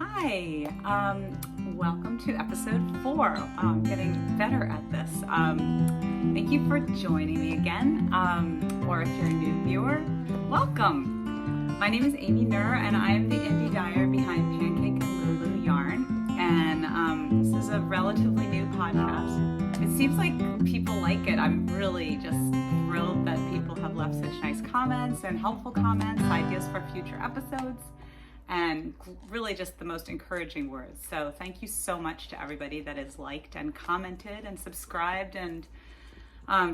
Hi, welcome to episode 4. I'm getting better at this. Thank you for joining me again, or if you're a new viewer, welcome. My name is Amy Knerr, and I am the indie dyer behind Pancake and Lulu yarn, and this is a relatively new podcast. It seems like people like it. I'm really just thrilled that people have left such nice comments and helpful comments, ideas for future episodes, and really just the most encouraging words. So thank you so much to everybody that has liked and commented and subscribed and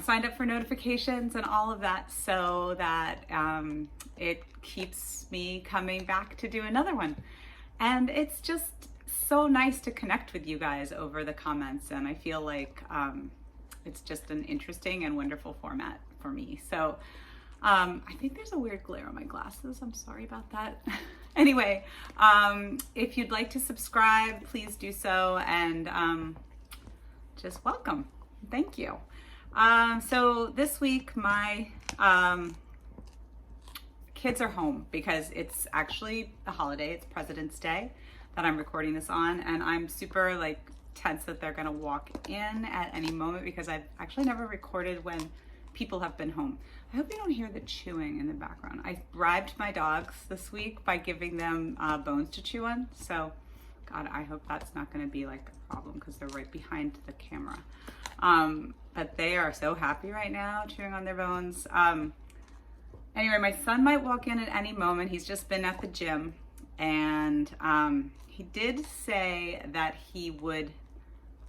signed up for notifications and all of that, so that it keeps me coming back to do another one. And it's just so nice to connect with you guys over the comments, and I feel like it's just an interesting and wonderful format for me. So I think there's a weird glare on my glasses. I'm sorry about that. Anyway, if you'd like to subscribe, please do so, and just welcome. Thank you. So this week my kids are home because it's actually a holiday. It's President's Day that I'm recording this on, and I'm super tense that they're gonna walk in at any moment because I've actually never recorded when people have been home. I hope you don't hear the chewing in the background. I bribed my dogs this week by giving them bones to chew on. So, God, I hope that's not gonna be a problem because they're right behind the camera. But they are so happy right now chewing on their bones. Anyway, my son might walk in at any moment. He's just been at the gym, and he did say that he would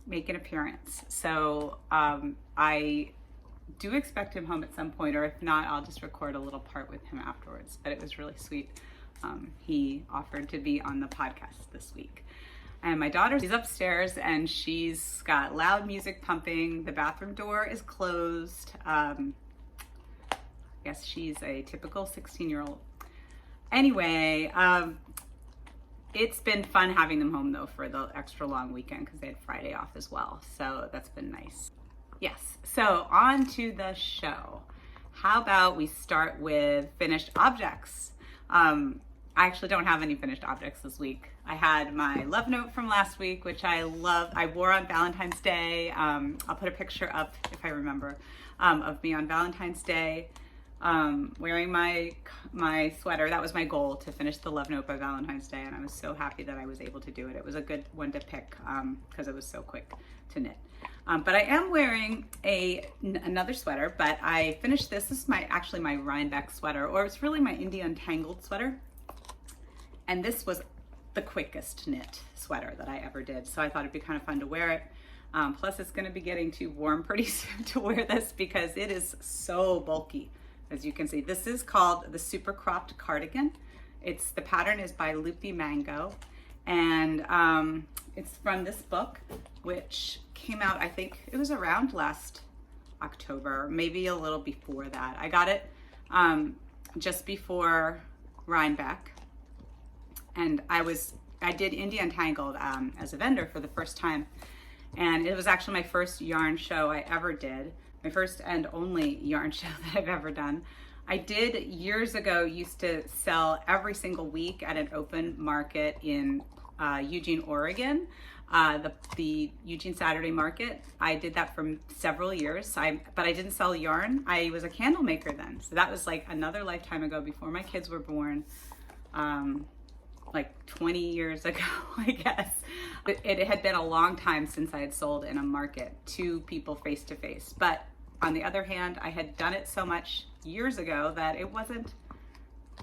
make an appearance. So I do expect him home at some point, or if not, I'll just record a little part with him afterwards. But it was really sweet. He offered to be on the podcast this week. And my daughter, she's upstairs and she's got loud music pumping. The bathroom door is closed. I guess she's a typical 16-year-old. Anyway, it's been fun having them home though for the extra long weekend because they had Friday off as well. So that's been nice. Yes, so on to the show. How about we start with finished objects? I actually don't have any finished objects this week. I had my love note from last week, which I love. I wore on Valentine's Day. I'll put a picture up if I remember of me on Valentine's Day wearing my sweater. That was my goal, to finish the love note by Valentine's Day, and I was so happy that I was able to do it. It was a good one to pick because it was so quick to knit. But I am wearing another sweater, but I finished this. This is actually my Rhinebeck sweater, or it's really my Indie Untangled sweater. And this was the quickest knit sweater that I ever did. So I thought it'd be kind of fun to wear it. Plus it's gonna be getting too warm pretty soon to wear this because it is so bulky. As you can see, this is called the Super Cropped Cardigan. The pattern is by Loopy Mango. And it's from this book, which came out, I think it was around last October, maybe a little before that. I got it just before Rhinebeck, and I did Indie Untangled as a vendor for the first time, and it was actually my first yarn show I ever did, my first and only yarn show that I've ever done. I did years ago used to sell every single week at an open market in Eugene, Oregon, the Eugene Saturday Market. I did that for several years, but I didn't sell yarn. I was a candle maker then. So that was another lifetime ago, before my kids were born, 20 years ago, I guess. It had been a long time since I had sold in a market to people face to face. But on the other hand, I had done it so much years ago that it wasn't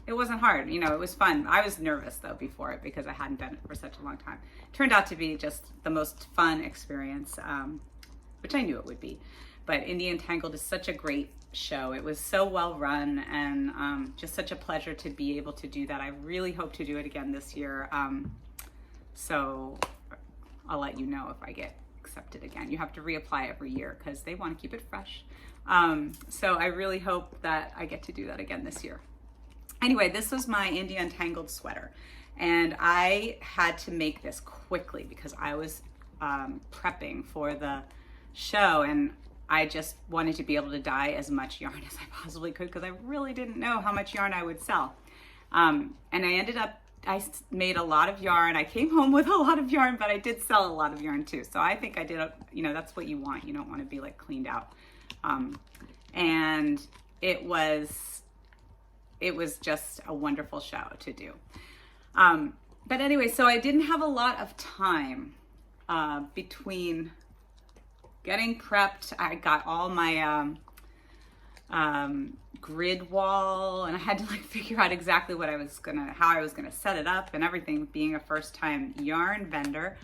hard. It was fun. I was nervous though before it because I hadn't done it for such a long time. Turned out to be just the most fun experience, which I knew it would be. But Indie Untangled is such a great show. It was so well run, and just such a pleasure to be able to do that. I really hope to do it again this year. So I'll let you know if I get accepted again. You have to reapply every year because they want to keep it fresh. So I really hope that I get to do that again this year. Anyway, this was my Indie Untangled sweater, and I had to make this quickly because I was prepping for the show, and I just wanted to be able to dye as much yarn as I possibly could because I really didn't know how much yarn I would sell. And I ended up made a lot of yarn. I came home with a lot of yarn, but I did sell a lot of yarn too. So I think I did, that's what you want. You don't want to be like cleaned out. And it was just a wonderful show to do. But anyway, so I didn't have a lot of time between getting prepped. I got all my grid wall, and I had to like figure out exactly how I was gonna set it up and everything, being a first time yarn vendor.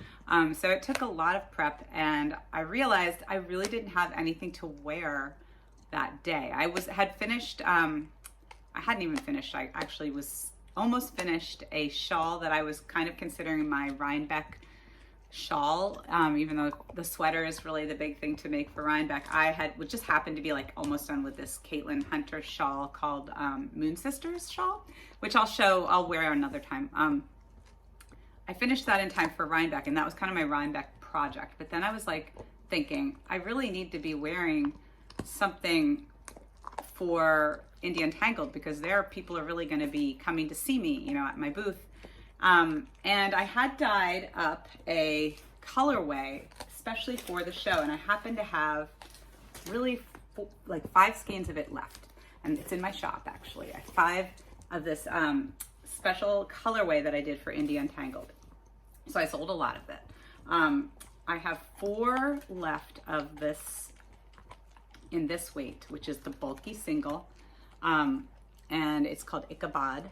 So it took a lot of prep, and I realized I really didn't have anything to wear that day. I hadn't even finished. I actually was almost finished a shawl that I was kind of considering my Rhinebeck shawl, even though the sweater is really the big thing to make for Rhinebeck. Which just happened to be like almost done with this Caitlin Hunter shawl called Moon Sisters shawl, which I'll wear another time. I finished that in time for Rhinebeck, and that was kind of my Rhinebeck project. But then I was like thinking, I really need to be wearing something for Indie Untangled, because people are really going to be coming to see me, at my booth. And I had dyed up a colorway, especially for the show, and I happen to have really like 5 skeins of it left, and it's in my shop actually. I have 5 of this special colorway that I did for Indie Untangled, so I sold a lot of it. I have 4 left of this in this weight, which is the bulky single, and it's called Ichabod.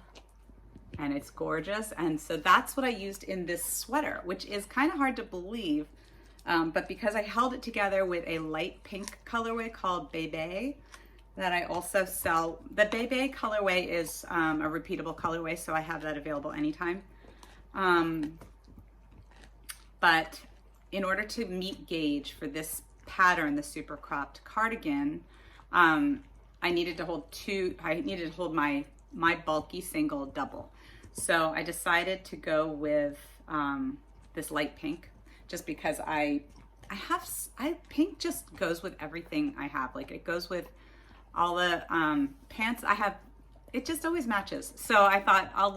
And it's gorgeous. And so that's what I used in this sweater, which is kind of hard to believe. But because I held it together with a light pink colorway called Bebe that I also sell. The Bebe colorway is a repeatable colorway, so I have that available anytime. But in order to meet gauge for this pattern, the super cropped cardigan, I needed to hold my bulky single double. So I decided to go with this light pink, just because pink just goes with everything I have. Like, it goes with all the pants I have. It just always matches. So I thought I'll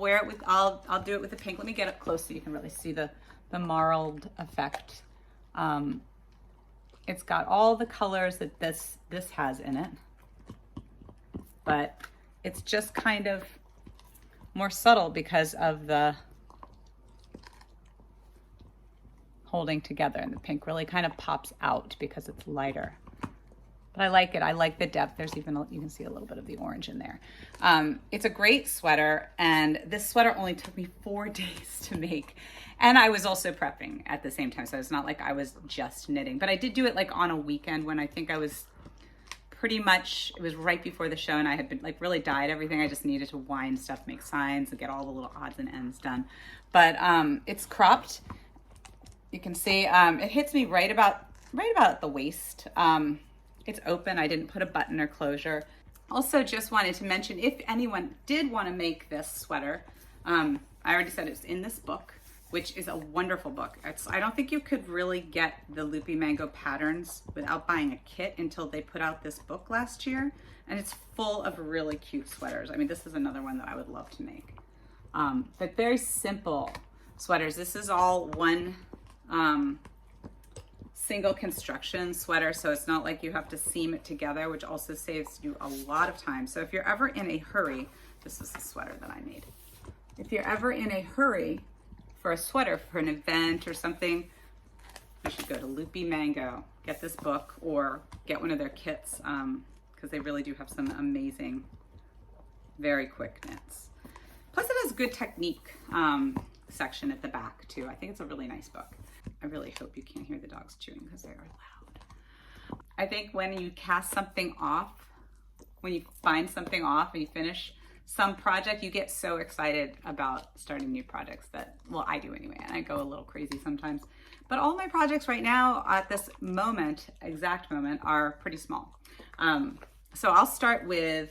do it with the pink. Let me get up close so you can really see the marled effect. It's got all the colors that this has in it, but it's just kind of more subtle because of the holding together, and the pink really kind of pops out because it's lighter. But I like it. I like the depth. There's even, you can see a little bit of the orange in there. It's a great sweater, and this sweater only took me 4 days to make. And I was also prepping at the same time, so it's not like I was just knitting. But I did do it like on a weekend when I think I was pretty much, it was right before the show, and I had been like really dyed everything. I just needed to wind stuff, make signs, and get all the little odds and ends done. But it's cropped. You can see it hits me right about the waist. It's open. I didn't put a button or closure. Also, just wanted to mention, if anyone did want to make this sweater, I already said it's in this book, which is a wonderful book. I don't think you could really get the Loopy Mango patterns without buying a kit until they put out this book last year. And it's full of really cute sweaters. I mean, this is another one that I would love to make. But very simple sweaters. This is all one single construction sweater, so it's not like you have to seam it together, which also saves you a lot of time. So if you're ever in a hurry, this is the sweater that I made. If you're ever in a hurry for a sweater for an event or something, you should go to Loopy Mango, get this book, or get one of their kits, because they really do have some amazing, very quick knits. Plus it has good technique section at the back too. I think it's a really nice book. I really hope you can't hear the dogs chewing because they are loud. I think when you cast something off, when you find something off and you finish some project, you get so excited about starting new projects that, well, I do anyway, and I go a little crazy sometimes. But all my projects right now at this moment, exact moment, are pretty small. So I'll start with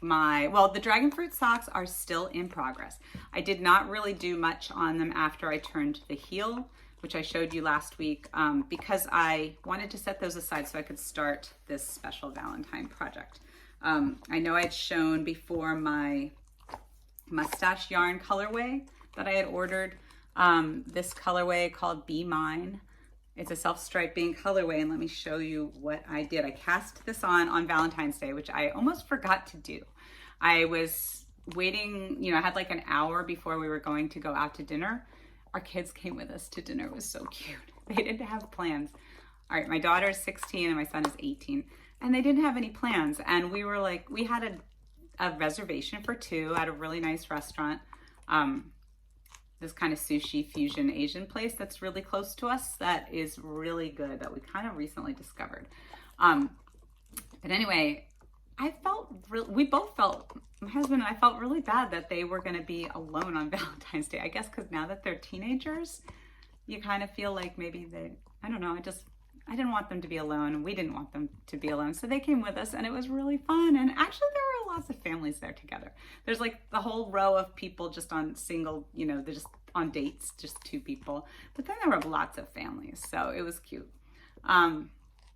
the dragon fruit socks are still in progress. I did not really do much on them after I turned the heel, which I showed you last week, because I wanted to set those aside so I could start this special Valentine project. I know I'd shown before my mustache yarn colorway that I had ordered. This colorway called Be Mine. It's a self-striping colorway, and let me show you what I did. I cast this on Valentine's Day, which I almost forgot to do. I was waiting, you know, I had like an hour before we were going to go out to dinner. Our kids came with us to dinner. It was so cute. They didn't have plans. All right, my daughter is 16 and my son is 18, and they didn't have any plans. And we were like, we had a reservation for two at a really nice restaurant. This kind of sushi fusion Asian place that's really close to us that is really good, that we kind of recently discovered. But anyway, we both felt, my husband and I felt really bad that they were going to be alone on Valentine's Day. I guess because now that they're teenagers, you kind of feel like maybe I don't know, I didn't want them to be alone, and we didn't want them to be alone. So they came with us, and it was really fun. And actually there were lots of families there together. There's like the whole row of people just on single, you know, they're just on dates, just two people. But then there were lots of families, so it was cute.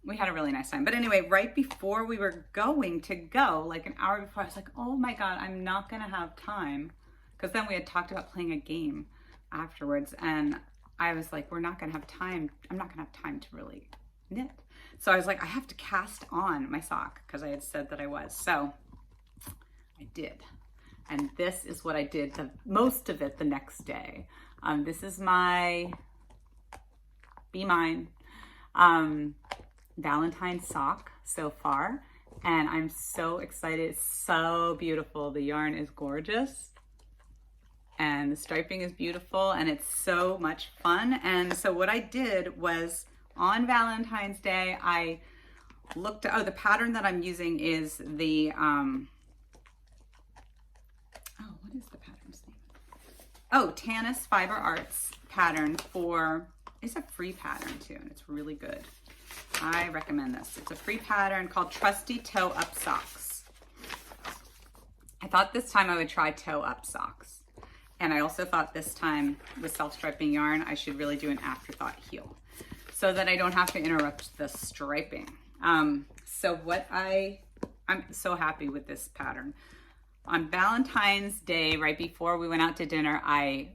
We had a really nice time. But anyway, right before we were going to go, like an hour before, I was like, oh my God, I'm not gonna have time. Because then we had talked about playing a game afterwards, and I was like, we're not gonna have time. I'm not gonna have time to really knit. So I was like, I have to cast on my sock, because I had said that I was. So I did. And this is what I did the most of it the next day. This is my Be Mine Valentine's sock so far. And I'm so excited. It's so beautiful. The yarn is gorgeous. And the striping is beautiful. And it's so much fun. And so what I did was, on Valentine's Day, I looked at, the pattern that I'm using is the, what is the pattern's name? Oh, Tanis Fiber Arts pattern it's a free pattern too, and it's really good. I recommend this. It's a free pattern called Trusty Toe Up Socks. I thought this time I would try toe up socks. And I also thought this time with self-striping yarn, I should really do an afterthought heel, so that I don't have to interrupt the striping. So I'm so happy with this pattern. On Valentine's Day, right before we went out to dinner, I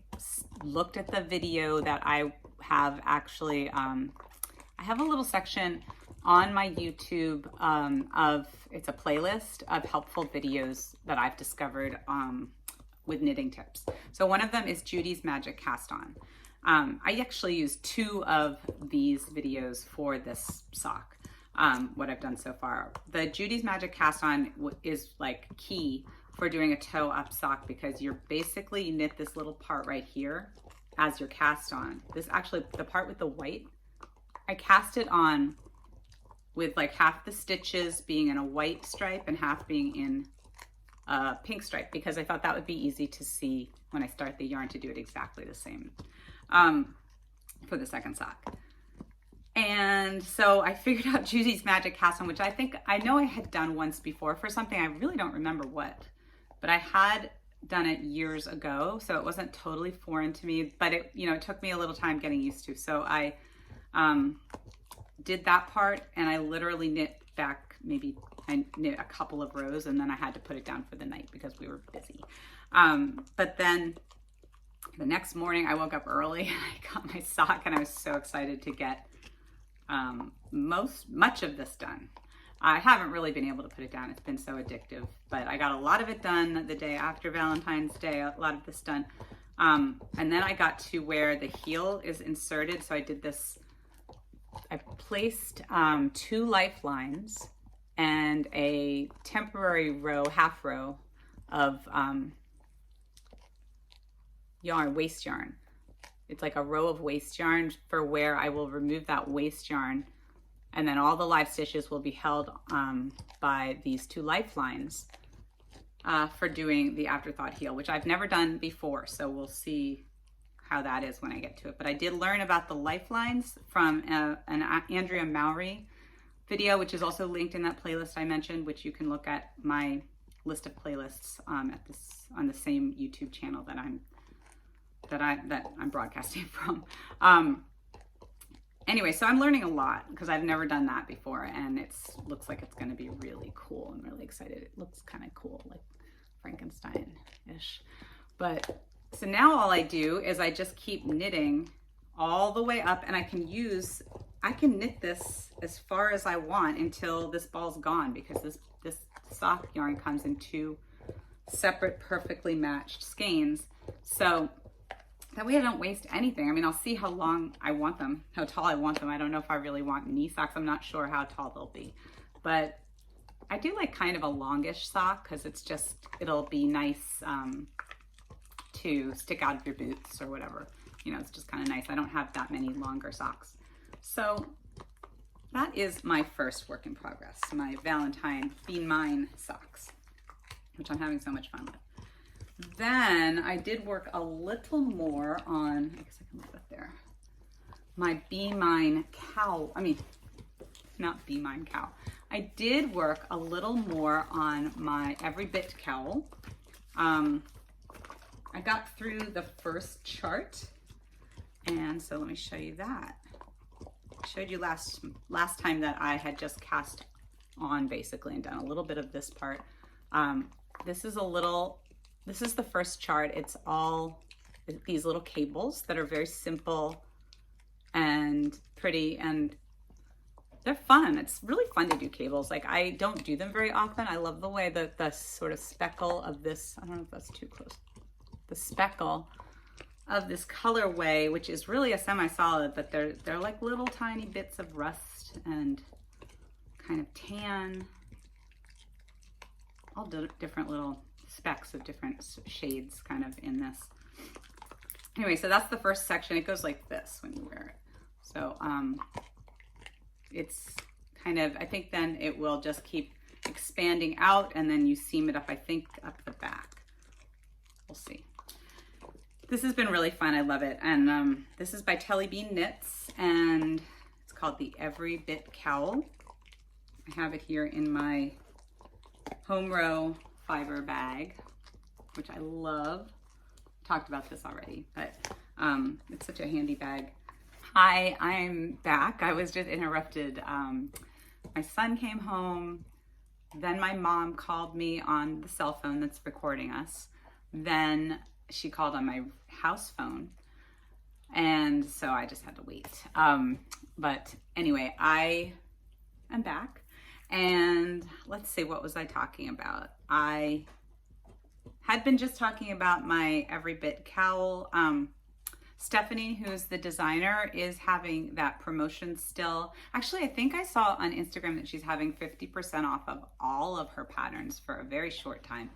looked at the video that I have actually, I have a little section on my YouTube it's a playlist of helpful videos that I've discovered with knitting tips. So one of them is Judy's Magic Cast On. I actually used two of these videos for this sock, what I've done so far. The Judy's Magic Cast On is like key for doing a toe up sock, because you knit this little part right here as you're cast on. This actually, the part with the white, I cast it on with like half the stitches being in a white stripe and half being in a pink stripe, because I thought that would be easy to see when I start the yarn to do it exactly the same. For the second sock. And so I figured out Judy's Magic Cast On, which I know I had done once before for something, I really don't remember what, but I had done it years ago, so it wasn't totally foreign to me, but it, you know, it took me a little time getting used to. So I did that part, and I literally knit back, I knit a couple of rows, and then I had to put it down for the night because we were busy. But then the next morning I woke up early and I got my sock, and I was so excited to get much of this done. I haven't really been able to put it down. It's been so addictive, but I got a lot of it done the day after Valentine's Day, a lot of this done. And then I got to where the heel is inserted. So I did this, I placed 2 lifelines and a temporary half row of yarn, waste yarn. It's like a row of waste yarn for where I will remove that waste yarn, and then all the live stitches will be held by these 2 lifelines for doing the afterthought heel, which I've never done before, so we'll see how that is when I get to it. But I did learn about the lifelines from an Andrea Mowry video, which is also linked in that playlist I mentioned, which you can look at my list of playlists on the same YouTube channel that I'm broadcasting from. Anyway, so I'm learning a lot because I've never done that before, and looks like it's going to be really cool. I'm really excited. It looks kind of cool, like Frankenstein-ish. But so now all I do is I just keep knitting all the way up, and I can knit this as far as I want until this ball's gone, because this sock yarn comes in 2 separate perfectly matched skeins. So that way I don't waste anything. I mean, I'll see how long I want them, how tall I want them. I don't know if I really want knee socks. I'm not sure how tall they'll be, but I do like kind of a longish sock because it'll be nice to stick out of your boots or whatever. You know, it's just kind of nice. I don't have that many longer socks. So that is my first work in progress, my Valentine Be Mine socks, which I'm having so much fun with. Then I did work a little more on, I guess I can look up there, my Be Mine Cowl. I mean, not Be Mine Cowl. I did work a little more on my Every Bit Cowl. I got through the first chart, and so let me show you that. I showed you last time that I had just cast on basically and done a little bit of this part. This is the first chart. It's all these little cables that are very simple and pretty, and they're fun. It's really fun to do cables. Like, I don't do them very often. I love the way that the sort of speckle of this, I don't know if that's too close, the speckle of this colorway, which is really a semi-solid, but they're like little tiny bits of rust and kind of tan, all different little specks of different shades kind of in this. Anyway, so that's the first section. It goes like this when you wear it. So it's kind of, I think then it will just keep expanding out, and then you seam it up, I think, up the back. We'll see. This has been really fun. I love it. And this is by Tellybean Knits, and it's called the Every Bit Cowl. I have it here in my home row fiber bag, which I love. Talked about this already, but it's such a handy bag. Hi, I'm back. I was just interrupted. My son came home, then my mom called me on the cell phone that's recording us. Then she called on my house phone, and so I just had to wait. But anyway, I am back, and let's see, what was I talking about? I had been just talking about my Every Bit Cowl. Stephanie, who's the designer, is having that promotion still. Actually, I think I saw on Instagram that she's having 50% off of all of her patterns for a very short time.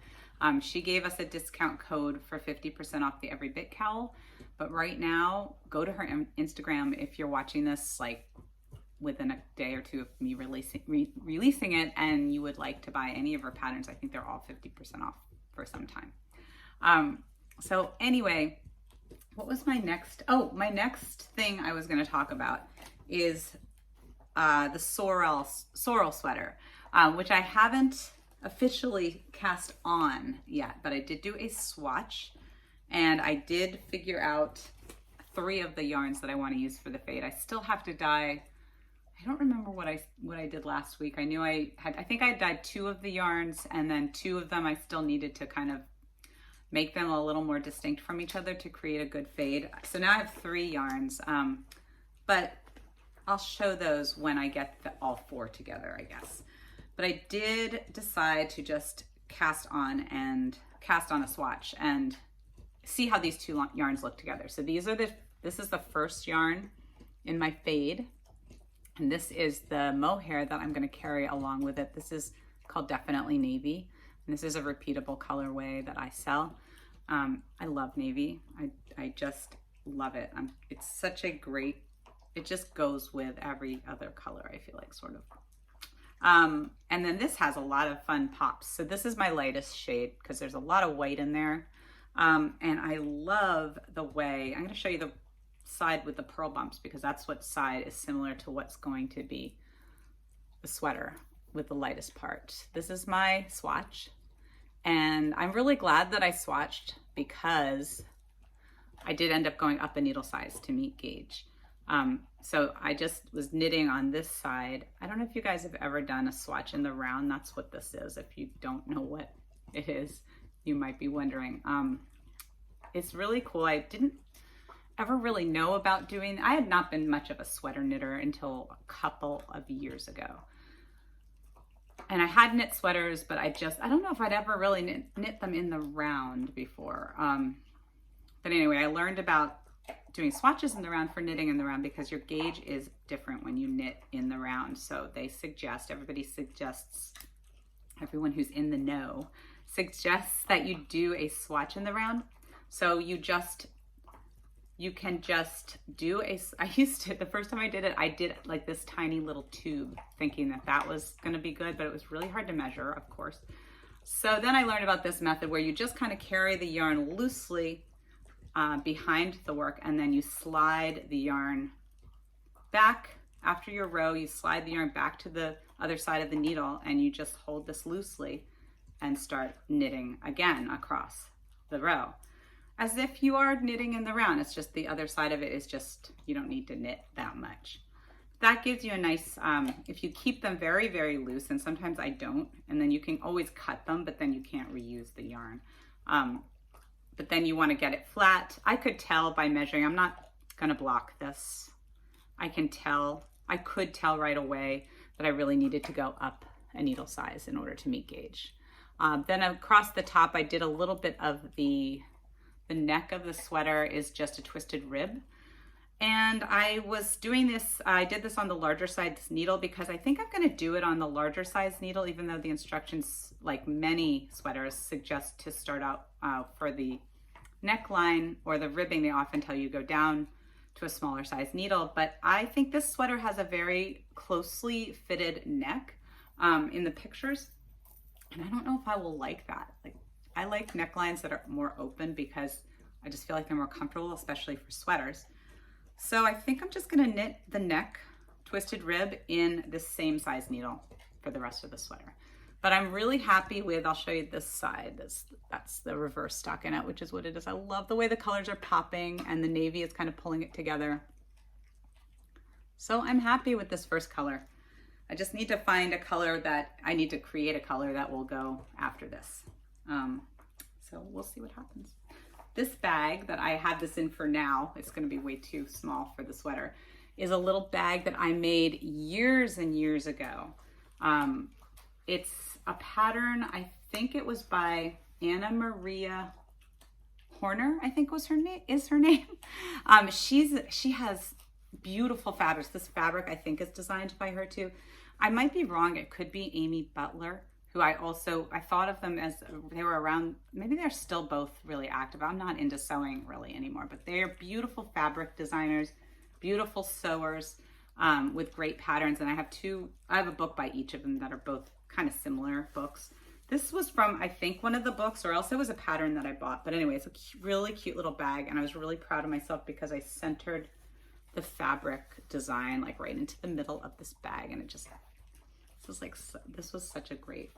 She gave us a discount code for 50% off the Every Bit Cowl, but right now, go to her Instagram if you're watching this like within a day or two of me releasing it, and you would like to buy any of her patterns. I think they're all 50% off for some time. So anyway, what was my next? Oh, my next thing I was going to talk about is the Sorrel sweater, which I haven't officially cast on yet, but I did do a swatch, and I did figure out 3 of the yarns that I want to use for the fade. I still have to dye. I don't remember what I did last week. I knew I think I dyed 2 of the yarns, and then 2 of them I still needed to kind of make them a little more distinct from each other to create a good fade. So now I have 3 yarns, but I'll show those when I get all 4 together, I guess. But I did decide to just cast on a swatch and see how these 2 yarns look together. So this is the first yarn in my fade, and this is the mohair that I'm going to carry along with it. This is called Definitely Navy, and this is a repeatable colorway that I sell. I love navy. I just love it. It's such a great, it just goes with every other color, I feel like, sort of. And then this has a lot of fun pops. So this is my lightest shade because there's a lot of white in there. And I love the way, I'm going to show you the side with the pearl bumps, because that's what side is similar to what's going to be the sweater with the lightest part. This is my swatch, and I'm really glad that I swatched because I did end up going up a needle size to meet gauge. So I just was knitting on this side. I don't know if you guys have ever done a swatch in the round. That's what this is. If you don't know what it is, you might be wondering. It's really cool. I didn't ever really know about doing, I had not been much of a sweater knitter until a couple of years ago. And I had knit sweaters, but I don't know if I'd ever really knit them in the round before. But anyway, I learned about doing swatches in the round for knitting in the round because your gauge is different when you knit in the round. So everybody suggests, everyone who's in the know suggests that you do a swatch in the round. So you can just do the first time I did it, I did like this tiny little tube thinking that was gonna be good, but it was really hard to measure, of course. So then I learned about this method where you just kind of carry the yarn loosely behind the work, and then you slide the yarn back after your row, you slide the yarn back to the other side of the needle, and you just hold this loosely and start knitting again across the row. As if you are knitting in the round, it's just the other side of it is just, you don't need to knit that much. That gives you a nice, if you keep them very, very loose, and sometimes I don't, and then you can always cut them, but then you can't reuse the yarn. But then you want to get it flat. I could tell by measuring, I'm not gonna block this. I could tell right away that I really needed to go up a needle size in order to meet gauge. Then across the top, I did a little bit of the neck of the sweater is just a twisted rib. And I was doing this, I did this on the larger size needle because I think I'm gonna do it on the larger size needle, even though the instructions, like many sweaters, suggest to start out for the neckline or the ribbing, they often tell you go down to a smaller size needle. But I think this sweater has a very closely fitted neck in the pictures. And I don't know if I will like that. Like, I like necklines that are more open because I just feel like they're more comfortable, especially for sweaters. So I think I'm just gonna knit the neck twisted rib in the same size needle for the rest of the sweater. But I'm really happy with, I'll show you this side. That's the reverse stockinette, which is what it is. I love the way the colors are popping and the navy is kind of pulling it together. So I'm happy with this first color. I just need to find a color that, I need to create a color that will go after this. So we'll see what happens. This bag that I have this in for now, it's gonna be way too small for the sweater, is a little bag that I made years and years ago. It's a pattern, I think it was by Anna Maria Horner, I think was her name, is her name. She has beautiful fabrics. This fabric I think is designed by her too. I might be wrong, it could be Amy Butler, who I thought of them as they were around, maybe they're still both really active. I'm not into sewing really anymore, but they are beautiful fabric designers, beautiful sewers with great patterns. And I have a book by each of them that are both kind of similar books. This was from, I think, one of the books, or else it was a pattern that I bought. But anyway, it's a really cute little bag, and I was really proud of myself because I centered the fabric design like right into the middle of this bag, and this was such a great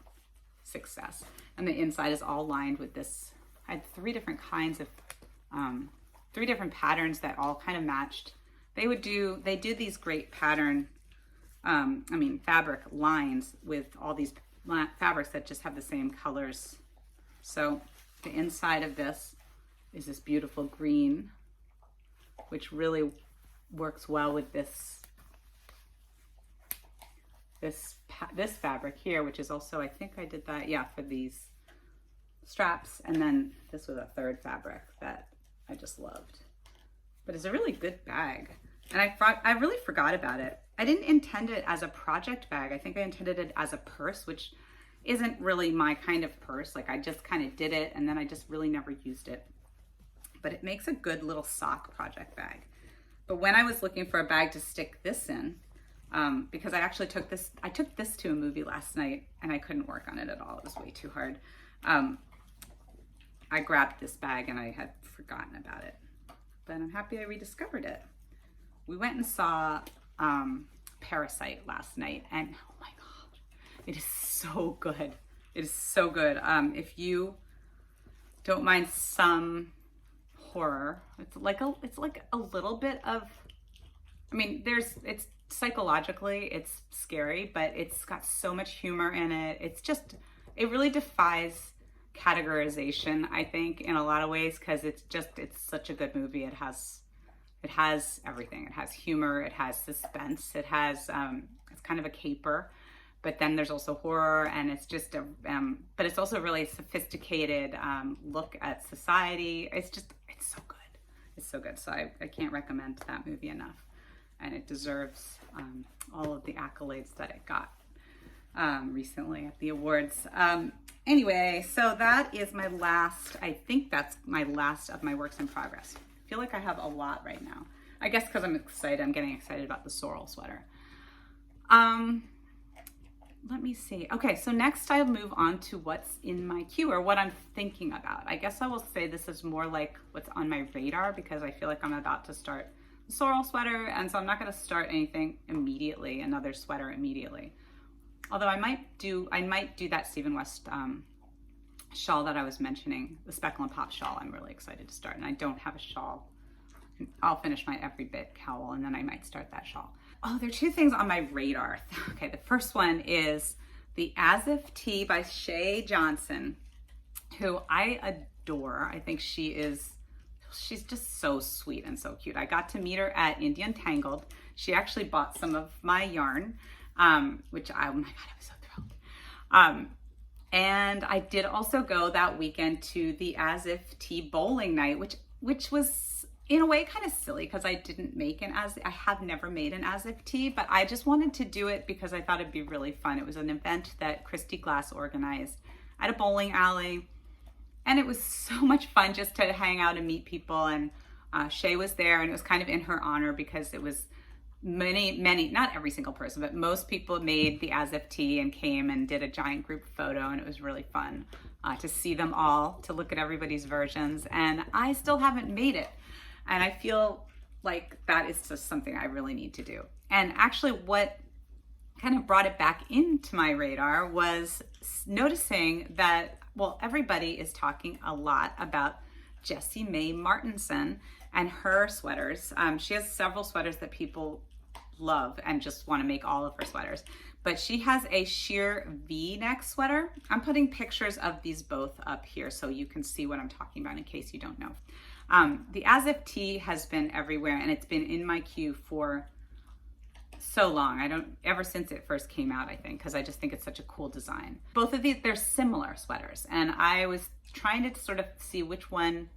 success. And the inside is all lined with this. I had three different patterns that all kind of matched. They do these great pattern, fabric lines with all these fabrics that just have the same colors. So the inside of this is this beautiful green, which really works well with this fabric here, which is also, I think I did that, yeah, for these straps. And then this was a third fabric that I just loved. But it's a really good bag. And I really forgot about it. I didn't intend it as a project bag. I think I intended it as a purse, which isn't really my kind of purse. Like, I just kind of did it and then I just really never used it. But it makes a good little sock project bag. But when I was looking for a bag to stick this in, because I actually took this to a movie last night and I couldn't work on it at all. It was way too hard. I grabbed this bag and I had forgotten about it, but I'm happy I rediscovered it. We went and saw Parasite last night, and oh my God, it is so good. It is so good. If you don't mind some horror, it's like a little bit of, it's psychologically, it's scary, but it's got so much humor in it. It really defies categorization, I think, in a lot of ways, because it's such a good movie. It has everything. It has humor, it has suspense, it has it's kind of a caper, but then there's also horror, and it's just but it's also a really sophisticated look at society. It's so good. It's so good. So I can't recommend that movie enough, and it deserves all of the accolades that it got recently at the awards. Anyway, so that is my last, I think that's my last of my works in progress. I feel like I have a lot right now. I guess because I'm excited, I'm getting excited about the Sorrel sweater. Let me see. Okay, so next I'll move on to what's in my queue, or what I'm thinking about. I guess I will say this is more like what's on my radar, because I feel like I'm about to start the Sorrel sweater, and so I'm not going to start anything immediately, another sweater immediately. Although I might do that Stephen West shawl that I was mentioning, the Speckle and Pop shawl. I'm really excited to start, and I don't have a shawl. I'll finish my Every Bit cowl, and then I might start that shawl. Oh, there are two things on my radar. Okay, the first one is the As If Tee by Shay Johnson, who I adore. I think she's just so sweet and so cute. I got to meet her at Indian Tangled. She actually bought some of my yarn, which oh my God, I was so thrilled. And I did also go that weekend to the As If Tee bowling night, which was in a way kind of silly, because I didn't make I have never made an As If Tee, but I just wanted to do it because I thought it'd be really fun. It was an event that Christy Glass organized at a bowling alley, and it was so much fun just to hang out and meet people. And Shay was there, and it was kind of in her honor, because it was many, not every single person, but most people made the As If Tee and came and did a giant group photo, and it was really fun to see them all, to look at everybody's versions. And I still haven't made it, and I feel like that is just something I really need to do. And actually what kind of brought it back into my radar was noticing that, well, everybody is talking a lot about Jessie Mae Martinson and her sweaters. She has several sweaters that people love and just want to make all of her sweaters, but she has a sheer V-neck sweater. I'm putting pictures of these both up here so you can see what I'm talking about in case you don't know. The As If Tee has been everywhere, and it's been in my queue for so long. Ever since it first came out, I think, because I just think it's such a cool design. Both of these, they're similar sweaters, and I was trying to sort of see which one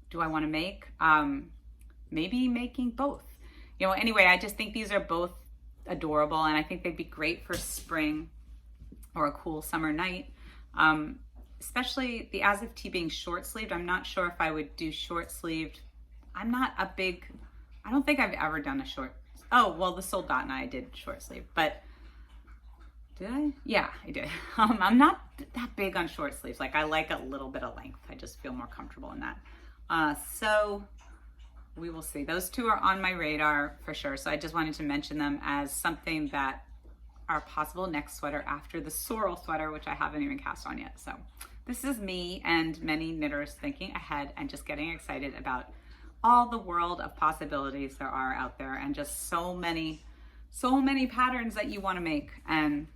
do I want to make. Maybe making both. Anyway, I just think these are both adorable, and I think they'd be great for spring or a cool summer night. Especially the As If Tee being short sleeved. I'm not sure if I would do short sleeved. I don't think I've ever done a short. Oh, well, the Soldat and I did short sleeve, but did I? Yeah, I did. I'm not that big on short sleeves. Like, I like a little bit of length. I just feel more comfortable in that. So we will see. Those two are on my radar for sure. So I just wanted to mention them as something that are possible next sweater after the Sorrel sweater, which I haven't even cast on yet. So this is me and many knitters thinking ahead and just getting excited about all the world of possibilities there are out there, and just so many patterns that you want to make. And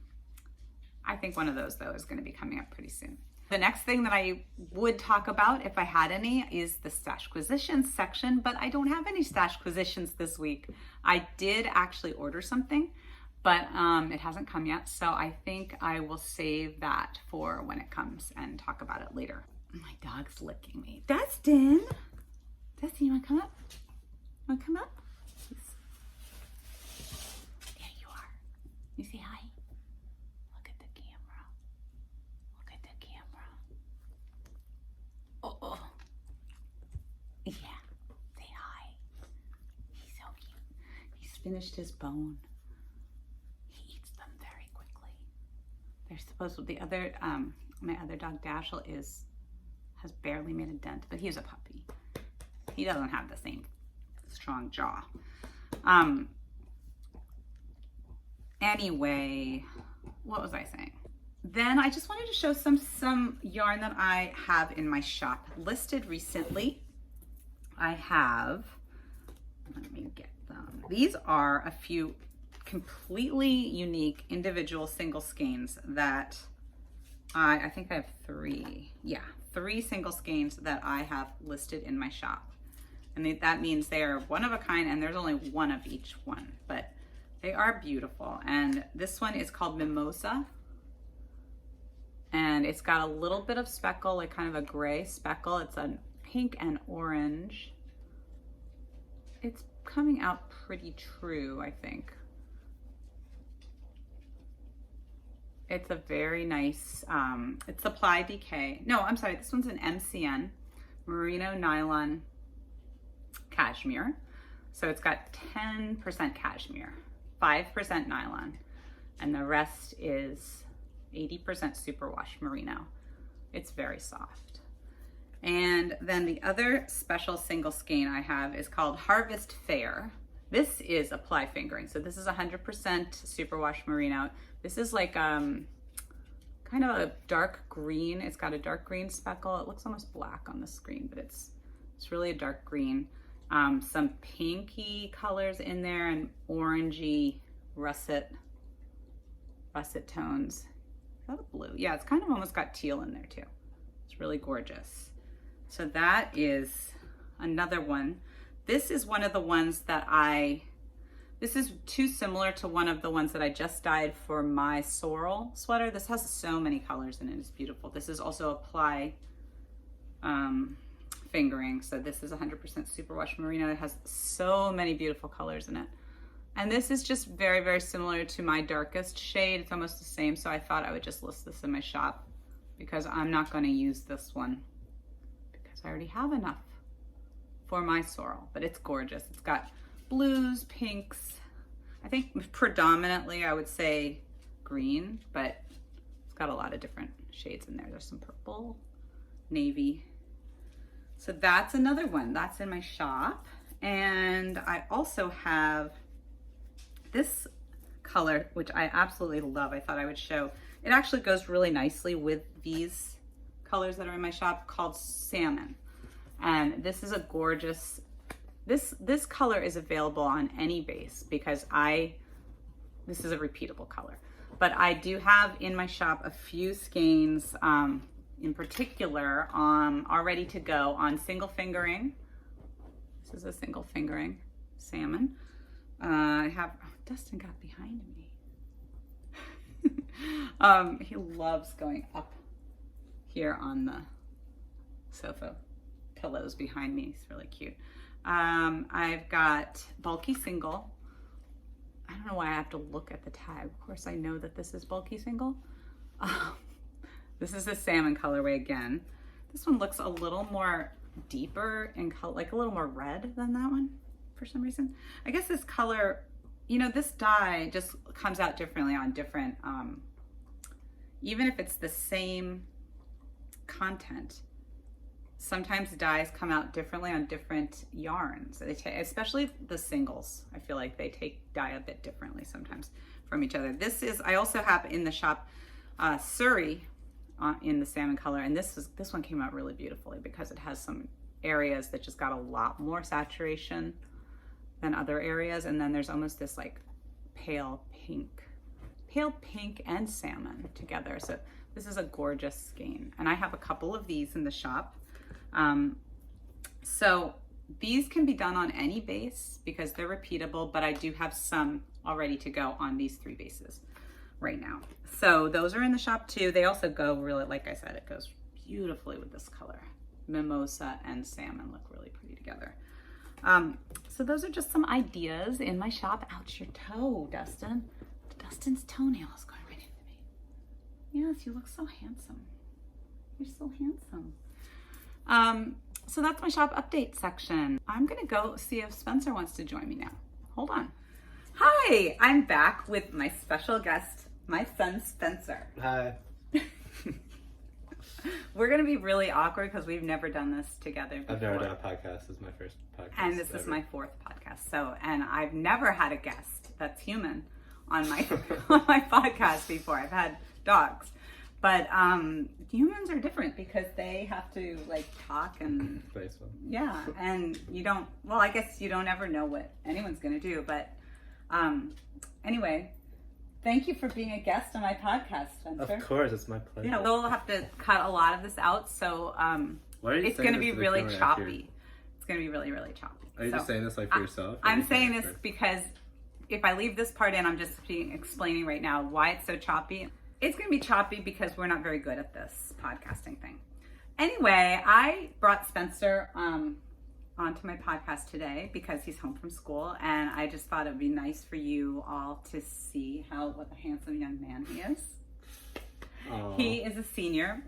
I think one of those, though, is going to be coming up pretty soon. The next thing that I would talk about, if I had any, is the Stashquisitions section, but I don't have any Stashquisitions this week. I did actually order something, but it hasn't come yet, so I think I will save that for when it comes and talk about it later. My dog's licking me. Dustin, you wanna come up? Wanna come up? There you are. You say hi? Look at the camera. Look at the camera. Oh. Yeah, say hi. He's so cute. He's finished his bone. They're supposed to, my other dog Dashiell has barely made a dent, but he's a puppy. He doesn't have the same strong jaw. Anyway, what was I saying? Then I just wanted to show some yarn that I have in my shop listed recently. I have, let me get them. These are a few completely unique individual single skeins that I think I have 3. Yeah, 3 single skeins that I have listed in my shop. And that means they are one of a kind, and there's only one of each one, but they are beautiful. And this one is called Mimosa. And it's got a little bit of speckle, like kind of a gray speckle. It's a pink and orange. It's coming out pretty true, I think. It's a very nice, it's Supply DK. No, I'm sorry, this one's an MCN, Merino Nylon Cashmere. So it's got 10% cashmere, 5% nylon, and the rest is 80% superwash merino. It's very soft. And then the other special single skein I have is called Harvest Fair. This is apply fingering. So this is 100% superwash merino. This is like kind of a dark green. It's got a dark green speckle. It looks almost black on the screen, but it's really a dark green. Some pinky colors in there and orangey russet tones. Is that a blue? Yeah, it's kind of almost got teal in there too. It's really gorgeous. So that is another one. This is one of the ones that this is too similar to one of the ones that I just dyed for my Sorrel sweater. This has so many colors in it. It's beautiful. This is also apply fingering. So this is 100% superwash merino. It has so many beautiful colors in it. And this is just very, very similar to my darkest shade. It's almost the same. So I thought I would just list this in my shop because I'm not going to use this one because I already have enough for my Sorrel, but it's gorgeous. It's got blues, pinks, I think predominantly I would say green, but it's got a lot of different shades in there. There's some purple, navy. So that's another one that's in my shop. And I also have this color, which I absolutely love. I thought I would show. It actually goes really nicely with these colors that are in my shop, called Salmon. And this is a gorgeous, this color is available on any base because this is a repeatable color. But I do have in my shop a few skeins in particular are ready to go on single fingering. This is a single fingering salmon. I have, Dustin got behind me. He loves going up here on the sofa pillows behind me. It's really cute. I've got bulky single. I don't know why I have to look at the tag. Of course I know that this is bulky single. This is the salmon colorway again. This one looks a little more deeper in color, like a little more red than that one for some reason. I guess this color, you know, this dye just comes out differently on different, even if it's the same content, sometimes dyes come out differently on different yarns. Especially the singles. I feel like they take dye a bit differently sometimes from each other. This is, I also have in the shop Surrey in the salmon color, and this one came out really beautifully because it has some areas that just got a lot more saturation than other areas, and then there's almost this like pale pink and salmon together. So this is a gorgeous skein, and I have a couple of these in the shop. So these can be done on any base because they're repeatable, but I do have some all ready to go on these 3 bases right now. So those are in the shop too. They also go really, like I said, it goes beautifully with this color. Mimosa and salmon look really pretty together. So those are just some ideas in my shop. Ouch, your toe, Dustin. Dustin's toenail is going right into me. Yes, you look so handsome. You're so handsome. So that's my shop update section. I'm gonna go see if Spencer wants to join me now. Hold on. Hi, I'm back with my special guest, my son Spencer. Hi. We're gonna be really awkward because we've never done this together before. I've never done a podcast. This is my first podcast. And this is my 4th podcast. So, and I've never had a guest that's human on my on my podcast before. I've had dogs. But humans are different because they have to like talk and yeah, and you don't, well, I guess you don't ever know what anyone's gonna do, but anyway, Thank you for being a guest on my podcast, Spencer. Of course, it's my pleasure. Yeah, we'll have to cut a lot of this out, so it's going to be really choppy. It's going to be really, really choppy. Are you just saying this like for yourself? I'm saying this because if I leave this part in, I'm just explaining right now why it's so choppy. It's going to be choppy because we're not very good at this podcasting thing. Anyway, I brought Spencer onto my podcast today because he's home from school, and I just thought it'd be nice for you all to see what a handsome young man he is. Aww. He is a senior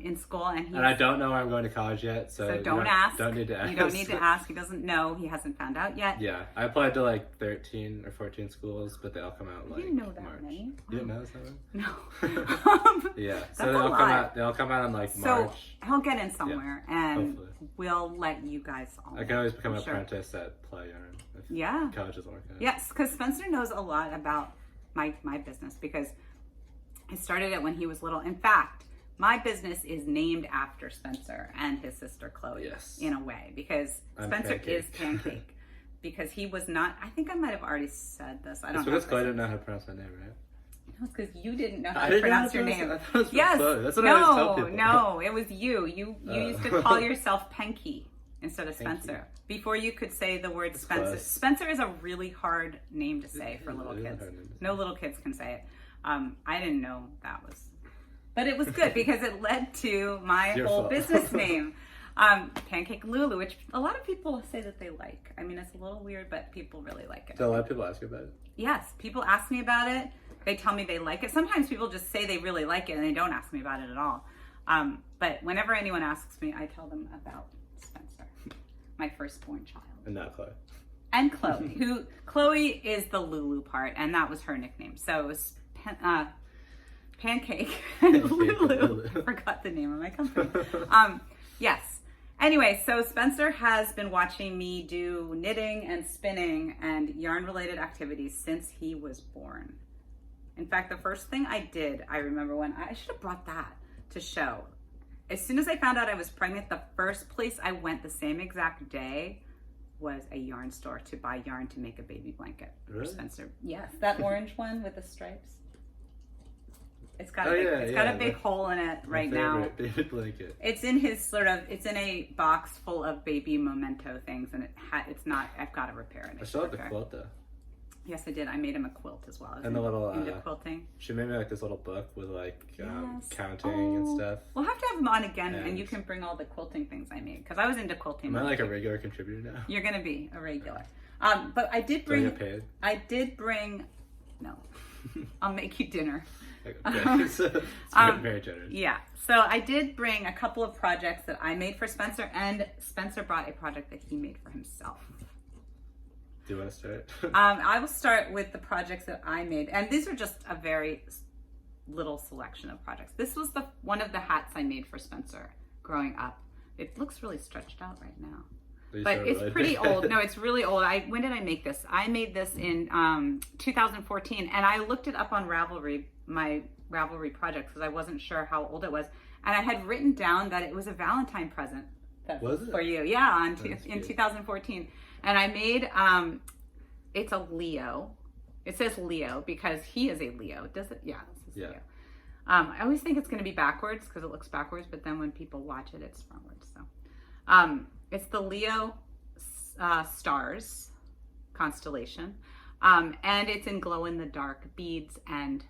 in school, and I don't know where I'm going to college yet, so don't ask. Don't need to ask. You don't need to ask. He doesn't know. He hasn't found out yet. Yeah, I applied to like 13 or 14 schools, but they all come out like you didn't know that March. many. You didn't know that? No. Yeah, so That's they all come out in like So March. he'll get in somewhere, and hopefully. we'll let you guys all. I can always become I'm an sure. apprentice at Play Yarn. If Yeah. college doesn't work out. Yes, because Spencer knows a lot about my business because I started it when he was little. In fact, my business is named after Spencer and his sister Chloe. Yes. In a way, because I'm Spencer Pancake. is Pancake. Because he was not. I think I might have already said this. I don't It's know. because Chloe didn't know how to pronounce my name, right? No, it's because you didn't know how I to didn't know how pronounce to your pronounce name. it. I thought it was Yes. Chloe. That's what I always tell people. No, it was you. You used to call yourself Panky instead of Thank Spencer. Before you could say the word It's Spencer. close. Spencer is a really hard name to say for little It is a kids. hard name to say. No little kids can say it. I didn't know that was. But it was good because it led to my Your whole fault. business name. Pancake and Lulu, which a lot of people say that they like. I mean, it's a little weird, but people really like it. So a lot of people ask you about it. Yes, people ask me about it. They tell me they like it. Sometimes people just say they really like it and they don't ask me about it at all. But whenever anyone asks me, I tell them about Spencer, my firstborn child. And not Chloe. And Chloe, Chloe is the Lulu part, and that was her nickname. So it was Pancake and Lulu. I forgot the name of my company. Yes. Anyway, so Spencer has been watching me do knitting and spinning and yarn-related activities since he was born. In fact, the first thing I did, I remember when I should have brought that to show. As soon as I found out I was pregnant, the first place I went the same exact day was a yarn store to buy yarn to make a baby blanket for Spencer. Yes, that orange one with the stripes. It's got a big hole in it right now. Baby blanket. It's in it's in a box full of baby memento things, and it's not. I've got to repair it. I still have the quilt though. Yes, I did. I made him a quilt as well. And the little into quilting. She made me like this little book with like Yes. counting and stuff. We'll have to have him on again, and you And- can bring all the quilting things I made because I was into quilting. Am I like a regular contributor now? You're gonna be a regular. But I did Do I bring. get paid? I did bring. No, I'll make you dinner. Okay. So it's very generous. Yeah. So I did bring a couple of projects that I made for Spencer, and Spencer brought a project that he made for himself. Do you want to start? I will start with the projects that I made, and these are just a very little selection of projects. This was one of the hats I made for Spencer growing up. It looks really stretched out right now. But it's pretty old. No, it's really old. When did I make this? I made this in 2014, and I looked it up on Ravelry, my Ravelry project, because I wasn't sure how old it was. And I had written down that it was a Valentine present for you. Yeah, in 2014. And I made, it's a Leo. It says Leo because he is a Leo. Does it? Yeah, it says Leo. I always think it's going to be backwards because it looks backwards, but then when people watch it, it's frontwards. So, it's the Leo stars constellation, and it's in glow-in-the-dark beads and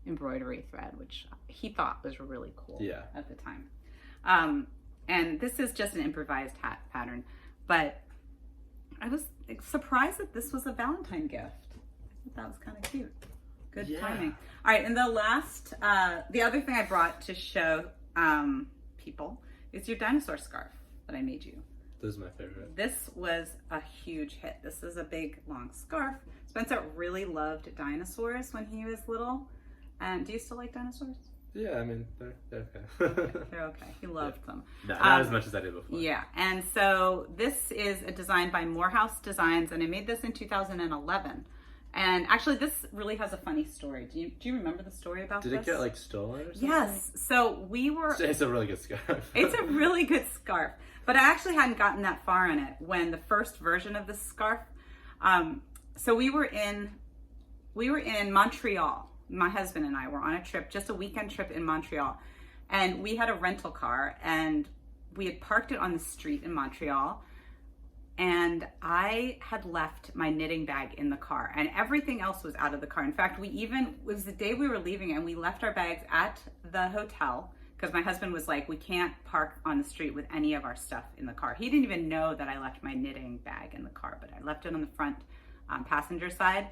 embroidery thread, which he thought was really cool at the time. And this is just an improvised hat pattern, but I was surprised that this was a Valentine gift. I thought that was kind of cute. Good timing. All right, and the other thing I brought to show people is your dinosaur scarf that I made you. This is my favorite. This was a huge hit. This is a big, long scarf. Spencer really loved dinosaurs when he was little. And do you still like dinosaurs? Yeah, I mean, they're okay. They're okay. He loved them. Not as much as I did before. Yeah, and so this is a design by Morehouse Designs, and I made this in 2011. And actually, this really has a funny story. Do you remember the story about this? Did it get like stolen or something? Yes. So we were... It's a really good scarf. It's a really good scarf. But I actually hadn't gotten that far in it when the first version of this scarf... so we were in Montreal my husband and I were on a trip, just a weekend trip in Montreal. And we had a rental car and we had parked it on the street in Montreal. And I had left my knitting bag in the car and everything else was out of the car. In fact, it was the day we were leaving and we left our bags at the hotel because my husband was like, we can't park on the street with any of our stuff in the car. He didn't even know that I left my knitting bag in the car, but I left it on the front passenger side.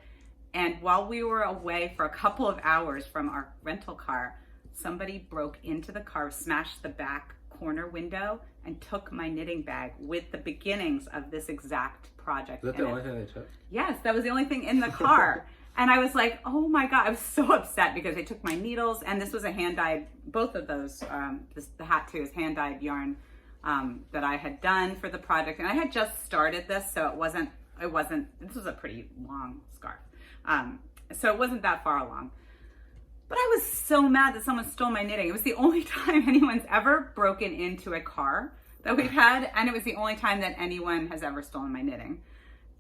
And while we were away for a couple of hours from our rental car, somebody broke into the car, smashed the back corner window, and took my knitting bag with the beginnings of this exact project. Is that the only thing they took? Yes, that was the only thing in the car. And I was like, oh my God, I was so upset because they took my needles, and this was a hand-dyed, both of those, the hat too is hand-dyed yarn that I had done for the project. And I had just started this, so it wasn't, this was a pretty long scarf. So it wasn't that far along. But I was so mad that someone stole my knitting. It was the only time anyone's ever broken into a car that we've had, and it was the only time that anyone has ever stolen my knitting.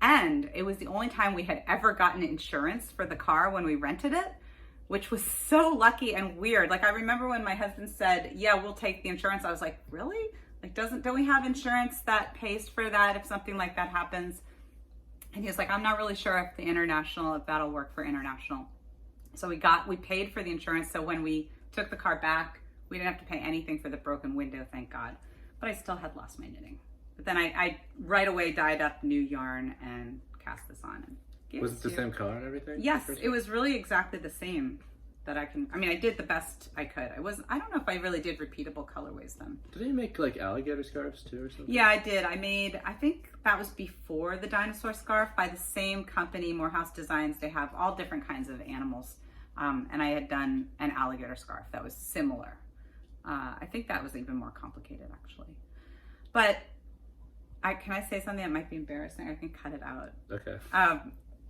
And it was the only time we had ever gotten insurance for the car when we rented it, which was so lucky and weird. Like, I remember when my husband said, yeah, we'll take the insurance. I was like, really? Like, don't we have insurance that pays for that if something like that happens? And he was like, I'm not really sure if that'll work for international. So we paid for the insurance. So when we took the car back, we didn't have to pay anything for the broken window, thank God. But I still had lost my knitting. But then I right away dyed up new yarn and cast this on. And gave Was it the same color and everything? Yes, it was really exactly the same that I did the best I could. I don't know if I really did repeatable colorways then. Did you make like alligator scarves too or something? Yeah, I did. I think that was before the dinosaur scarf by the same company, Morehouse Designs. They have all different kinds of animals. And I had done an alligator scarf that was similar. I think that was even more complicated actually. But can I say something that might be embarrassing? I can cut it out. Okay. All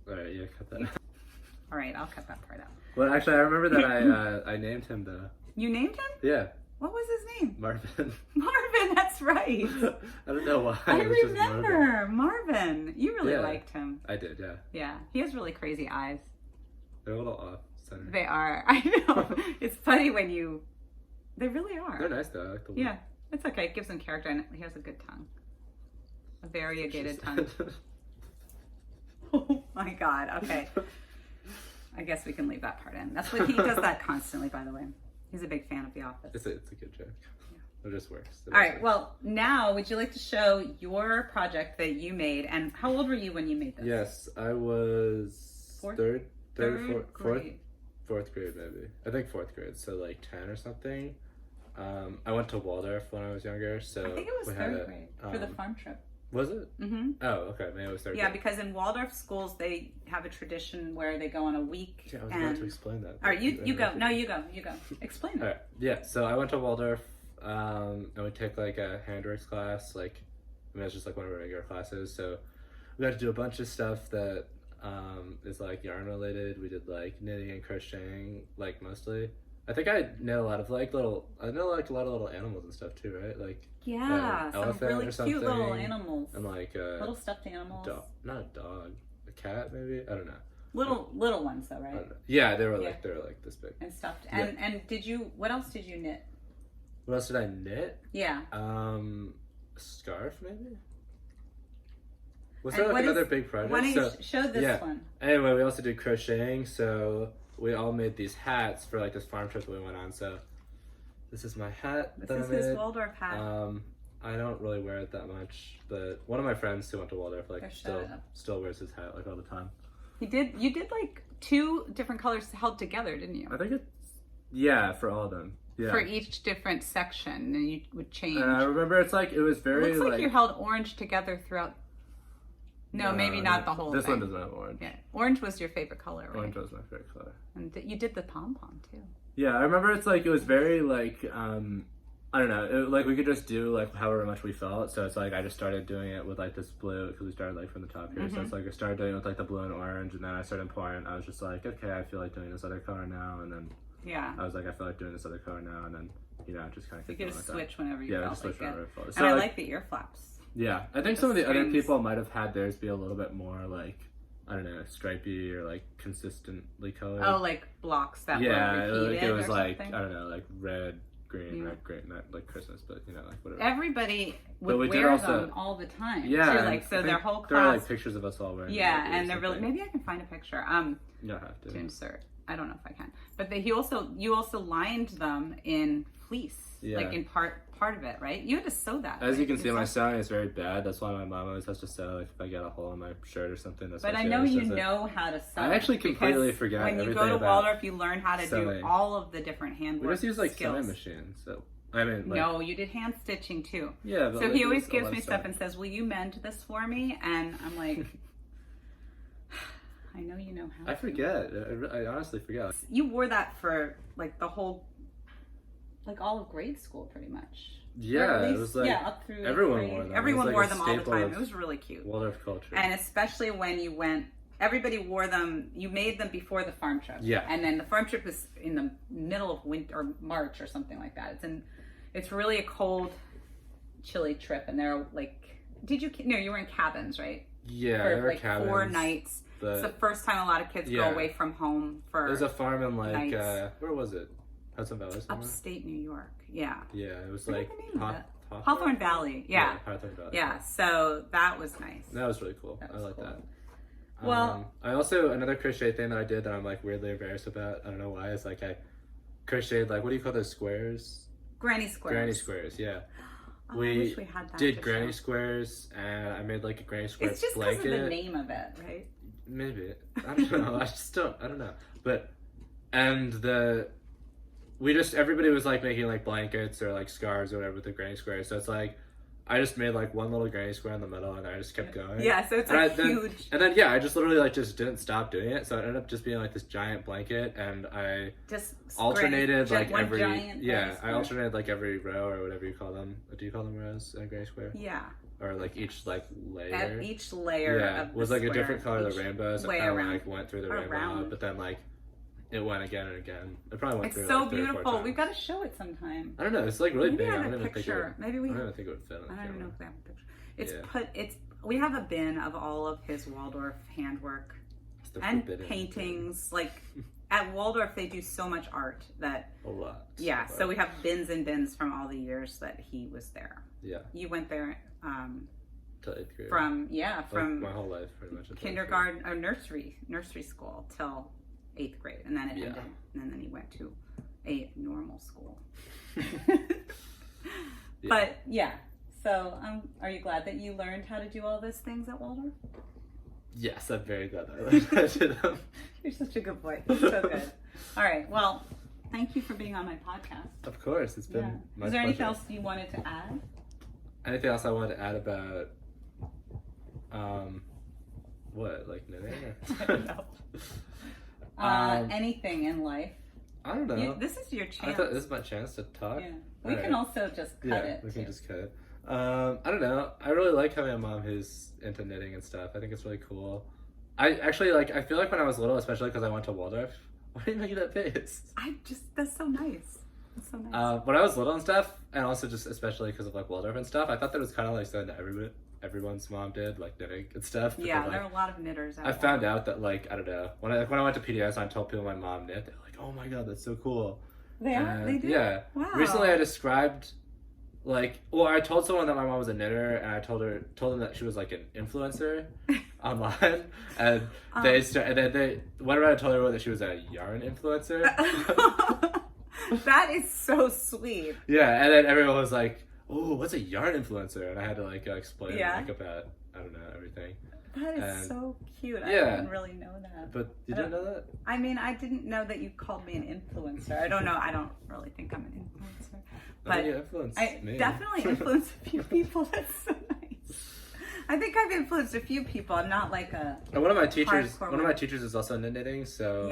right, yeah, cut that out. All right, I'll cut that part out. Well, actually, I remember that I named him though. You named him? Yeah. What was his name? Marvin. Marvin, that's right. I don't know why. I remember. Marvin. You really liked him. I did, yeah. Yeah, he has really crazy eyes. They're a little off center. They are. I know. It's funny when they really are. They're nice though. I like the look. Yeah, it's okay. It gives him character, and he has a good tongue. A variegated tongue. Oh my God. Okay. I guess we can leave that part in. That's what he does that constantly, by the way. He's a big fan of The Office. It's a good joke. Yeah. It just works. All right. Well, now would you like to show your project that you made? And how old were you when you made this? Yes, I was fourth grade maybe. I think fourth grade. So like 10 or something. I went to Waldorf when I was younger. So I think it was third grade for the farm trip. Was it? Mm-hmm. Oh, okay. Maybe it was third. Yeah, because in Waldorf schools they have a tradition where they go on a week. Yeah, I was about to explain that. All right, you go. No, you go. Explain it. All right. Yeah. So I went to Waldorf, and we took like a handworks class. It's just like one of our regular classes. So we got to do a bunch of stuff that is like yarn related. We did like knitting and crocheting, like mostly. I think I knit a lot of like a lot of little animals and stuff too, right? Like some really cute little animals and like little stuffed animals. Not a dog, a cat maybe. I don't know. Little ones though, right? Yeah, they were like this big and stuffed. And what else did you knit? What else did I knit? Yeah. A scarf maybe. Was there like another big project? Why don't you show this one? Anyway, we also did crocheting, so we all made these hats for like this farm trip that we went on. So this is my hat. This is his Waldorf hat. I don't really wear it that much, but one of my friends who went to Waldorf still wears his hat like all the time. You did like 2 different colors held together, didn't you? I think for all of them. Yeah. For each different section, and you would change. And I remember it was very. It looks like you held orange together throughout. No, maybe not the whole thing. This one doesn't have orange. Yeah, orange was your favorite color, right? Orange was my favorite color. And you did the pom-pom too. Yeah, I remember it was very I don't know, we could just do however much we felt. So it's I just started doing it with this blue because we started from the top here. Mm-hmm. So it's I started doing it with the blue and orange, and then I started pouring. I was just okay, I feel like doing this other color now, and then I was I feel like doing this other color now, and then just kind of. You could just switch whenever you felt like it. So and I like the ear flaps. Yeah, I think some of the other people might have had theirs be a little bit more I don't know, stripy or like consistently colored. Oh, like blocks that were repeated it was or like something? I don't know, like red, green, red, green, not like Christmas, but you know, like whatever. Everybody would wear them all the time. Yeah, too. Like so, their whole class. There are like pictures of us all wearing. Yeah, and they're really. Maybe I can find a picture. You don't have to insert. I don't know if I can, but you also lined them in fleece, like in part of it, right? You had to sew that. As you can see, my sewing is very bad. That's why my mom always has to sew. Like if I get a hole in my shirt or something. That's. But I know you know how to sew. I actually completely forgot when you go to Waldorf, you learn how to do all of the different handwork. We just use like skills. sewing machines, so. I mean, like, no, you did hand stitching too. Yeah, but so he always gives me stuff and says, "Will you mend this for me?" And I'm like, I know you know how. I forget. I honestly forget. You wore that for like the whole, like all of grade school, pretty much. Yeah, it was like up through everyone wore them. Everyone wore them all the time. It was really cute. Waldorf culture, and especially when you went. Everybody wore them. You made them before the farm trip. Yeah, and then the farm trip was in the middle of winter or March or something like that. It's really a cold, chilly trip, and they're like, you were in cabins, right? Yeah, for like cabins, 4 nights. It's the first time a lot of kids go away from home for. There's a farm in like where was it? Hudson Valley, somewhere? Upstate New York. Yeah. Yeah, it was like Hawthorne Valley. Yeah. Hawthorne Valley. Yeah, so that was nice. That was really cool. I like that. Well, I also another crochet thing that I did that I'm like weirdly embarrassed about. I don't know why. Is like I crocheted like what do you call those squares? Granny squares. Granny squares, yeah. I wish we had that. Did granny squares, and I made like a granny square blanket. It's just because of the name of it, right? Maybe. I don't know. I don't know. But everybody was like making like blankets or like scarves or whatever with the granny squares. So it's like I just made like one little granny square in the middle, and I just kept going. Yeah, so it's like huge. And then I just literally like just didn't stop doing it. So it ended up just being like this giant blanket, and I just alternated like every I alternated like every row or whatever you call them. Do you call them rows in a granny square? Yeah. Or like each like layer. At each layer was like a different color of the rainbows. And kind of like went through the rainbow, around. But then like. It went again and again. It probably went through. It's so like 3 or 4 beautiful. times. We've got to show it sometime. I don't know. It's like really Maybe big. I don't even think it would. Maybe we. I don't even think it would fit on the camera. I don't know if we have a picture. We have a bin of all of his Waldorf handwork and paintings. Like at Waldorf, they do so much art that a lot. Yeah. So we have bins and bins from all the years that he was there. Yeah. You went there. Till 8th grade. From like my whole life, pretty much. Kindergarten or nursery school till 8th grade, and then it ended, and then he went to a normal school. But so are you glad that you learned how to do all those things at Waldorf? Yes, I'm very glad that I learned how to do them. You're such a good boy. So good. All right, well, thank you for being on my podcast. Of course, it's been my Is there pleasure. anything else you wanted to add? Anything else I wanted to add about what, like knitting? I don't know. Anything in life. I don't know. This is your chance. I thought this is my chance to talk. Yeah. We can also just cut it. We can just cut it. I don't know. I really like having a mom who's into knitting and stuff. I think it's really cool. I actually I feel like when I was little, especially because I went to Waldorf. Why are you making that face? That's so nice. That's so nice. When I was little and stuff, and also just especially because of like Waldorf and stuff, I thought that was kind of like something that everyone's mom did, like knitting and stuff. Yeah, there are a lot of knitters. I found out that like I don't know when I went to PDS and I told people my mom knit, they're like, "Oh my god, that's so cool." They do. Yeah. Wow. Recently, I described I told someone that my mom was a knitter, and I told them that she was like an influencer online, and whenever I told everyone that she was a yarn influencer. That is so sweet. Yeah, and then everyone was like, "Oh, what's a yarn influencer?" And I had to explain about I don't know everything. That is so cute. I didn't really know that. But you didn't know that? I mean, I didn't know that you called me an influencer. I don't know. I don't really think I'm an influencer. But I definitely influenced a few people. That's so nice. I think I've influenced a few people. I'm not like a. And one of my teachers is also into knitting. So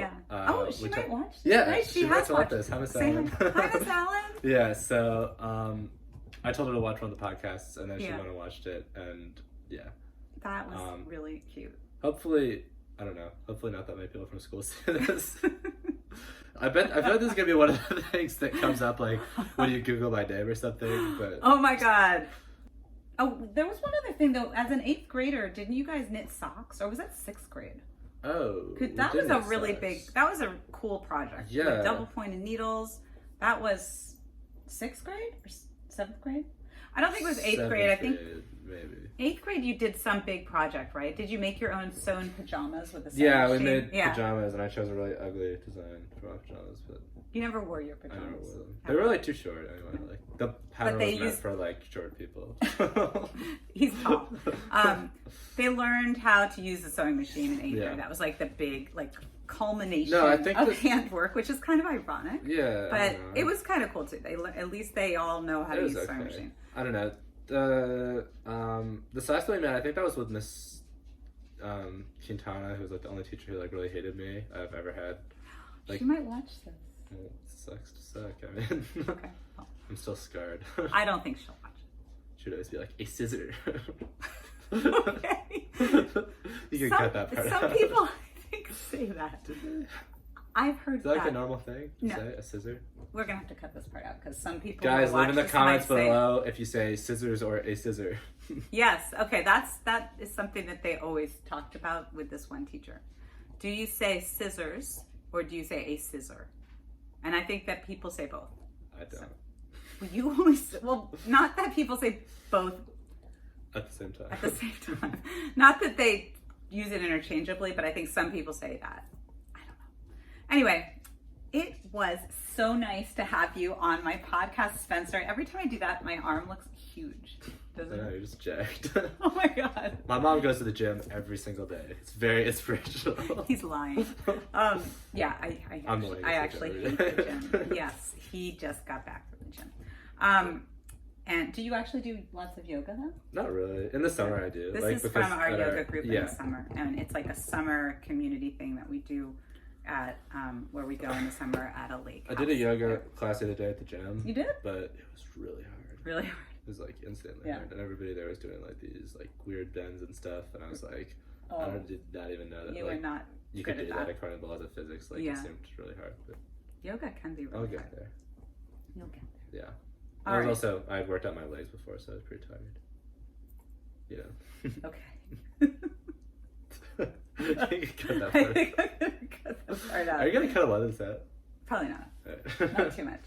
she might watch. Yeah, right? she might watch this. Hi, Miss Allen. Hi, Miss Allen. Yeah. So I told her to watch one of the podcasts, and then she went and watched it, and that was really cute. Hopefully, I don't know. Hopefully, not that many people from school see this. I feel like this is gonna be one of the things that comes up like when you Google my name or something. But oh my god. Oh, there was one other thing though. As an 8th grader, didn't you guys knit socks, or was that 6th grade? Oh, that was a really big. That was a cool project. Yeah, with double pointed needles. That was 6th grade or 7th grade. I don't think it was 8th grade. I think maybe 8th grade. You did some big project, right? Did you make your own sewn pajamas with a sewing Yeah, machine? we made pajamas, and I chose a really ugly design for my pajamas, but. You never wore your pajamas. I never wore them. They were like too short anyway. Like the pattern was meant for like short people. He's tall. They learned how to use the sewing machine in 8th grade. That was like the big culmination of handwork, which is kind of ironic. Yeah, but it was kind of cool too. At least they all know how to use the sewing machine. I don't know. The size that we made, I think that was with Miss Quintana, who was like the only teacher who like really hated me I've ever had. Like, she might watch this. Well, it sucks to suck. I mean, okay. Well, I'm still scarred. I don't think she'll watch it. She'd always be like, a scissor. Okay. You can cut that part out. Some people, I think, say that. I've heard that. Is that like a normal thing to say, a scissor? We're going to have to cut this part out because some people Guys, leave in the comments below if you say scissors or a scissor. Yes. Okay. That is something that they always talked about with this one teacher. Do you say scissors or do you say a scissor? And I think that people say both. I don't. So, you only not that people say both at the same time. At the same time. Not that they use it interchangeably, but I think some people say that. I don't know. Anyway, it was so nice to have you on my podcast, Spencer. Every time I do that, my arm looks huge. Doesn't it? You're just jacked. Oh my God. My mom goes to the gym every single day. It's very inspirational. He's lying. Yeah, I actually hate the gym. Yes, he just got back from the gym. And do you actually do lots of yoga then? Not really. In the summer I do. This is from our yoga group in the summer. And it's like a summer community thing that we do at where we go in the summer at a lake. I did a yoga class the other day at the gym. You did? But it was really hard. Really hard. It was like instantly hard, and everybody there was doing like these like weird bends and stuff, and I was like, I did not even know that you were not you could do that according to the laws of physics. Like it seemed really hard, but yoga can be really I'll hard. get there. You'll get there. Yeah. I was also I had worked out my legs before, so I was pretty tired. You know. Okay. You can cut that part. I think I'm gonna cut that part out. Are you gonna cut a lot of this out? Probably not. Right. Not too much.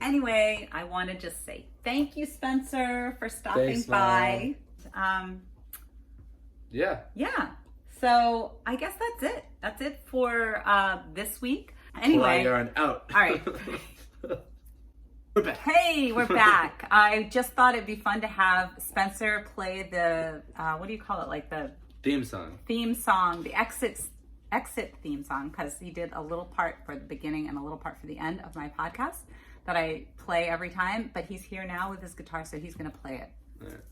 Anyway, I want to just say thank you, Spencer, for stopping by. Yeah. So I guess that's it. That's it for this week. Anyway, out. All right. We're back. Hey, we're back. I just thought it'd be fun to have Spencer play the what do you call it? Like the theme song, the exit theme song, because he did a little part for the beginning and a little part for the end of my podcast that I play every time, but he's here now with his guitar, so he's going to play it. All right.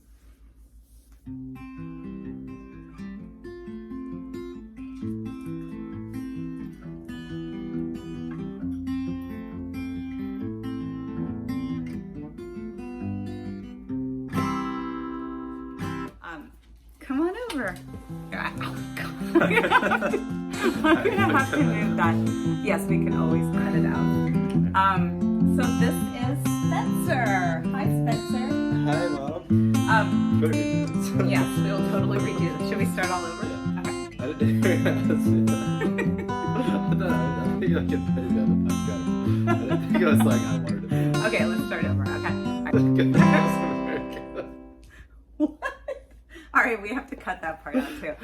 Come on over. I'm gonna have to move that. Yes, we can always cut it out. So this is Spencer. Hi, Spencer. Hi, Mom. Yes, we'll totally redo this. Should we start all over? Yeah. Okay. I didn't hear that. I think I can put it on the podcast. I didn't think it was like I wanted to. Okay, let's start over. Okay. What? All right, we have to cut that part out too.